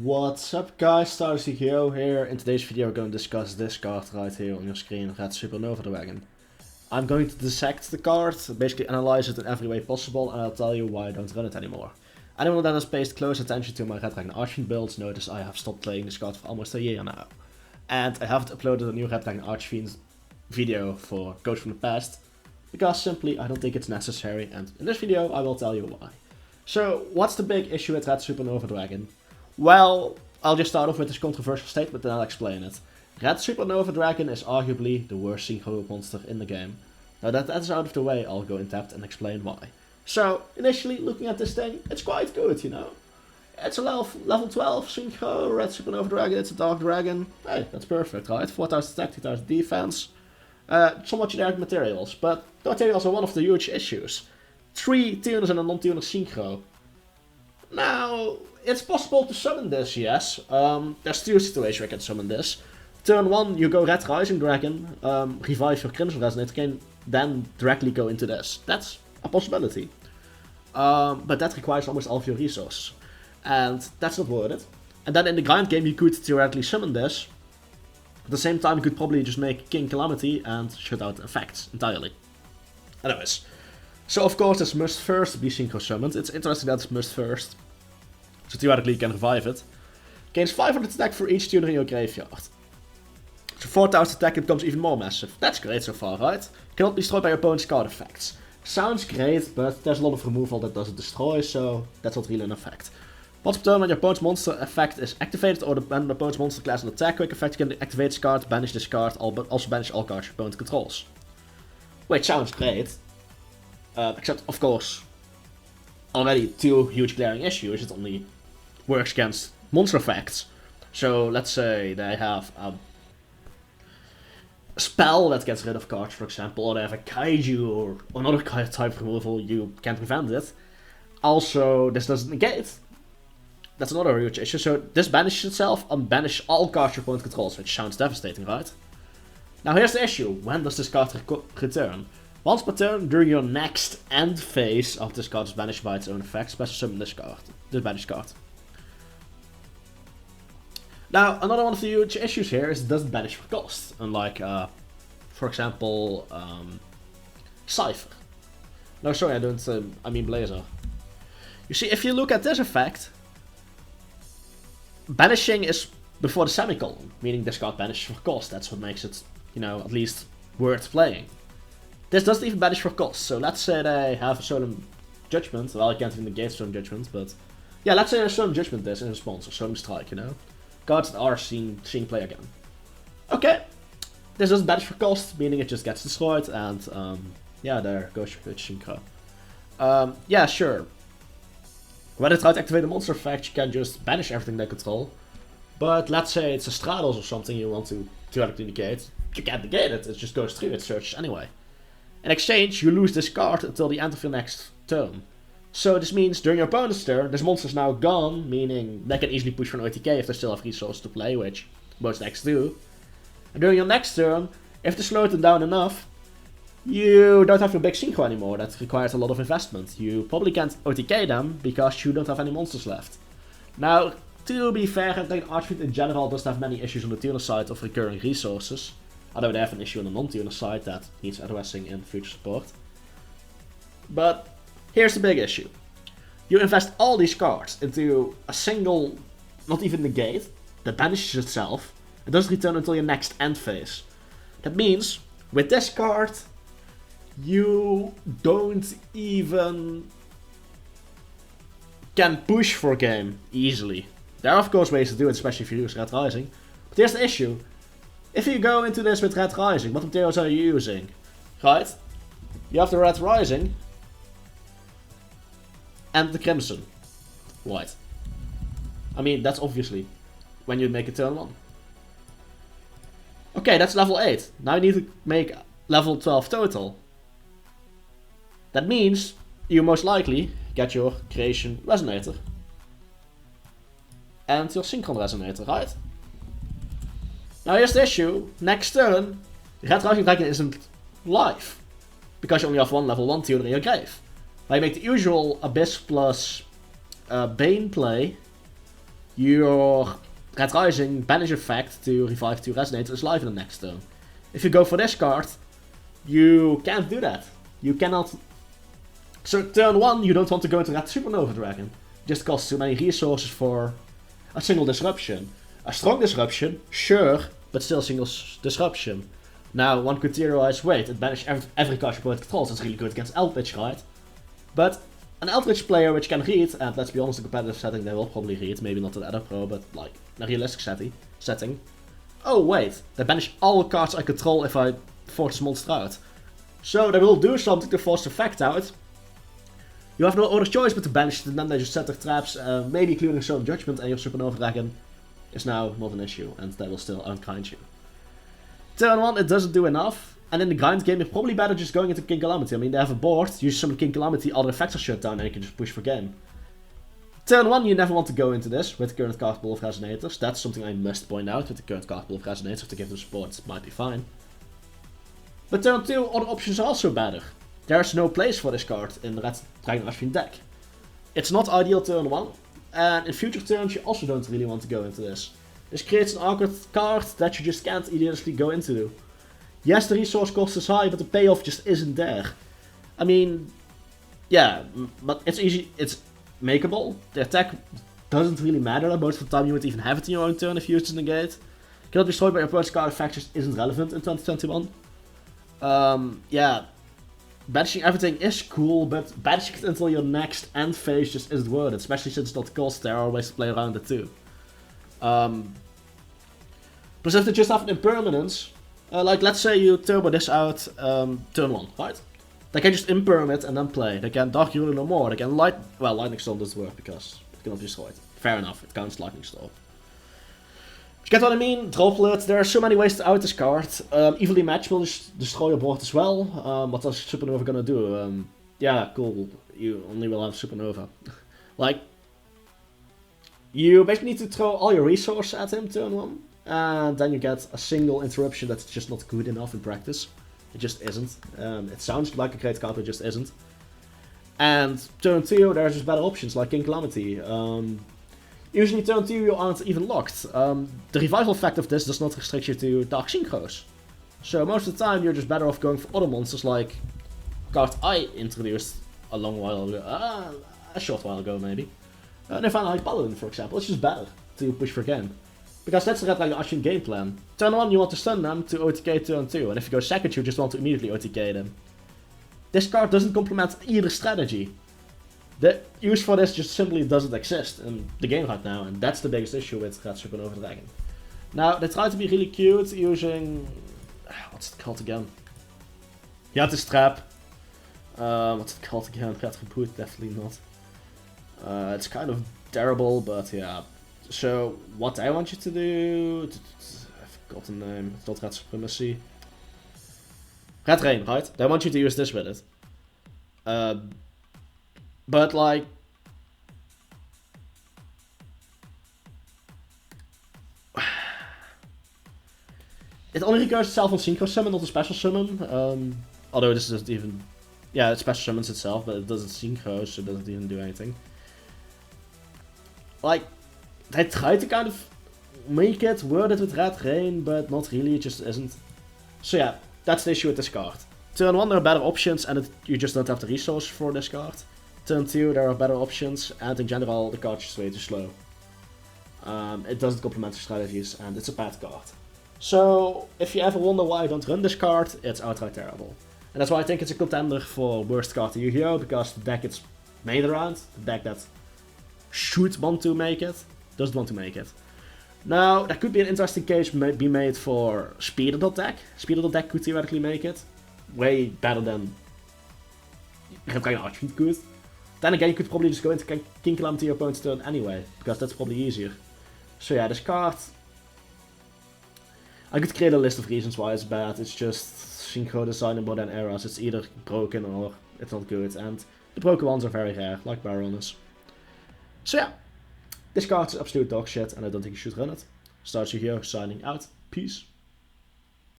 What's up guys, StardustYGO here. In today's video we're going to discuss this card right here on your screen, Red Supernova Dragon. I'm going to dissect the card, basically analyze it in every way possible, and I'll tell you why I don't run it anymore. Anyone that has paid close attention to my Red Dragon Archfiend builds notice I have stopped playing this card for almost a year now. And I haven't uploaded a new Red Dragon Archfiend video for Coach from the Past, because simply I don't think it's necessary, and in this video I will tell you why. So, what's the big issue with Red Supernova Dragon? Well, I'll just start off with this controversial statement and I'll explain it. Red Supernova Dragon is arguably the worst synchro monster in the game. Now that is out of the way, I'll go in depth and explain why. So, initially, looking at this thing, it's quite good, you know. It's a level 12 synchro, Red Supernova Dragon, it's a Dark Dragon. Hey, that's perfect, right? 4000 attack, 3000 defense. Somewhat generic materials, but the materials are one of the huge issues. 3 tuners and a non-tuner synchro. Now, it's possible to summon this, yes. There's 2 situations where you can summon this. Turn 1, you go Red Rising Dragon, revive your Crimson Resonator, can then directly go into this. That's a possibility. But that requires almost all of your resources. And that's not worth it. And then in the grind game you could theoretically summon this. At the same time you could probably just make King Calamity and shut out effects entirely. Anyways. So of course this must first be synchro summoned. It's interesting that it's must first. So theoretically you can revive it. Gains 500 attack for each tuner in your graveyard. So 4000 attack, it becomes even more massive. That's great so far, right? Cannot be destroyed by your opponent's card effects. Sounds great, but there's a lot of removal that doesn't destroy, so that's not really an effect. Once per turn when your opponent's monster effect is activated, or when the opponent's monster class an attack quick effect, you can activate this card, banish this card, but also banish all cards your opponent controls. Which sounds great. Except, of course, already 2 huge glaring issues. It only works against monster effects. So let's say they have a spell that gets rid of cards, for example, or they have a kaiju or another type removal, you can't prevent it. Also, this doesn't negate. That's another huge issue. So this banishes itself and banishes all cards your opponent controls, which sounds devastating, right? Now here's the issue. When does this card return? Once per turn, during your next end phase of this card is banished by its own effect, special summon this card, this banished card. Now, another one of the huge issues here is it doesn't banish for cost, unlike, for example, Cypher. No, sorry, I mean Blazer. You see, if you look at this effect, banishing is before the semicolon, meaning this card banishes for cost. That's what makes it, you know, at least worth playing. This doesn't even banish for cost, so let's say they have a Solemn Judgment. Well, I can't even negate Solemn Judgment, but yeah, let's say a Solemn Judgment this in response, or Solemn Strike, you know? Cards that are seeing play again. Okay, this doesn't banish for cost, meaning it just gets destroyed, and yeah, there goes your pitch synchro. Yeah, sure. When they try to activate a monster effect, you can just banish everything they control. But let's say it's a Stratos or something you want to theoretically negate. You can't negate it, it just goes through its searches anyway. In exchange, you lose this card until the end of your next turn. So this means during your opponent's turn, this monster is now gone, meaning they can easily push for an OTK if they still have resources to play, which most decks do. And during your next turn, if they slow them down enough, you don't have your big synchro anymore. That requires a lot of investment. You probably can't OTK them because you don't have any monsters left. Now, to be fair, I think Archfiend in general doesn't have many issues on the tuner side of recurring resources. Although they have an issue on the non-tuner side that needs addressing in future support. But here's the big issue. You invest all these cards into a single, not even negate, that banishes itself. It doesn't return until your next end phase. That means, with this card, you don't even can push for a game easily. There are of course ways to do it, especially if you use Red Rising. But here's the issue. If you go into this with Red Rising, what materials are you using? Right? You have the Red Rising and the Crimson. White. I mean, that's obviously when you make a turn 1. Okay, that's level 8. Now you need to make level 12 total. That means you most likely get your Creation Resonator. And your Synchron Resonator, right? Now here's the issue. Next turn, Red Rising Dragon isn't live. Because you only have one level 1 tuner in your grave. Now you make the usual Abyss plus Bane play. your Red Rising banish effect to revive 2 Resonators is live in the next turn. If you go for this card, you can't do that. You cannot... So turn 1, you don't want to go into Red Supernova Dragon. It just costs too many resources for a single disruption. A strong disruption, sure, but still single disruption. Now, one could theorize, wait, it banishes every card your opponent controls, that's really good against Eldritch, right? But an Eldritch player which can read, and let's be honest, in a competitive setting they will probably read, maybe not in Edda Pro, but like in a realistic setting. Oh wait, they banish all the cards I control if I force this monster out. So they will do something to force the effect out. You have no other choice but to banish it, and then they just set their traps, maybe including Soul Judgment, and your Supernova Dragon is now not an issue, and they will still unkind you. Turn 1, it doesn't do enough, and in the grind game, it's probably better just going into King Calamity. I mean, they have a board, you summon King Calamity, all the effects are shut down, and you can just push for game. Turn 1, you never want to go into this with the current card pool of Resonators. That's something I must point out, with the current card pool of Resonators, to give them support might be fine. But turn 2, other options are also better. There's no place for this card in the Red Dragon Archfiend deck. It's not ideal turn 1, and in future turns you also don't really want to go into this. This creates an awkward card that you just can't ideally go into. Yes, the resource cost is high, but the payoff just isn't there. I mean, yeah, but it's easy, it's makeable. The attack doesn't really matter, most of the time you won't even have it in your own turn if you use it to negate. Cannot be destroyed by your opponent's card effect just isn't relevant in 2021. Yeah. Banishing everything is cool, but banishing it until your next end phase just isn't worth it, especially since it's not cost, there are ways to play around it too. Plus if they just have an impermanence, like let's say you turbo this out turn 1, right? They can just imperm it and then play. They can Dark Ruler no more, they can Lightning Storm doesn't work because it cannot be destroyed. Fair enough, it counts Lightning Storm. You get what I mean? Droplet, there are so many ways to out this card. Evilly Match will just destroy your board as well. What is Supernova gonna do? Yeah, cool. You only will have Supernova. Like, you basically need to throw all your resources at him turn 1. And then you get a single interruption that's just not good enough in practice. It just isn't. It sounds like a great card, but it just isn't. And turn 2, there's just better options like King Calamity. Usually turn 2 you aren't even locked. The revival effect of this does not restrict you to Dark Synchros. So most of the time you're just better off going for other monsters like card I introduced a long while ago, a short while ago maybe. Nirvana Paladin for example, it's just better to push for game. Because that's the Red Dragon Archfiend game plan. Turn 1 you want to stun them to OTK turn 2, and if you go second you just want to immediately OTK them. This card doesn't complement either strategy. The use for this just simply doesn't exist in the game right now, and that's the biggest issue with Red Supernova Dragon. Now, they try to be really cute using... what's it called again? Yeah, this trap. What's it called again? Red Reboot, definitely not. It's kind of terrible, but yeah. So, what I want you to do... I forgot the name. It's not Red Supremacy. Red Rain, right? They want you to use this with it. But like, it only recurs itself on Synchro Summon, not a special summon. Although this isn't even, yeah, it special summons itself, but it doesn't synchro, so it doesn't even do anything. Like, they try to kind of make it word it with Red Rain, but not really, it just isn't. So yeah, that's the issue with this card. Turn 1 there are better options, and you just don't have the resources for this card. Turn 2 there are better options, and in general the card's just way too slow. It doesn't complement your strategies, and it's a bad card. So, if you ever wonder why I don't run this card, it's outright terrible. And that's why I think it's a contender for worst card in Yu-Gi-Oh! Because the deck it's made around, the deck that should want to make it, doesn't want to make it. Now, there could be an interesting case be made for Speeder deck. Speeder deck could theoretically make it. Way better than Red Dragon Archfiend could. Then again, you could probably just go into King Calamity your opponent's turn anyway, because that's probably easier. So yeah, this card... I could create a list of reasons why it's bad. It's just synchro design in modern eras. It's either broken or it's not good, and the broken ones are very rare, like Baroness. So yeah, this card is absolute dog shit, and I don't think you should run it. StardustYGO signing out. Peace.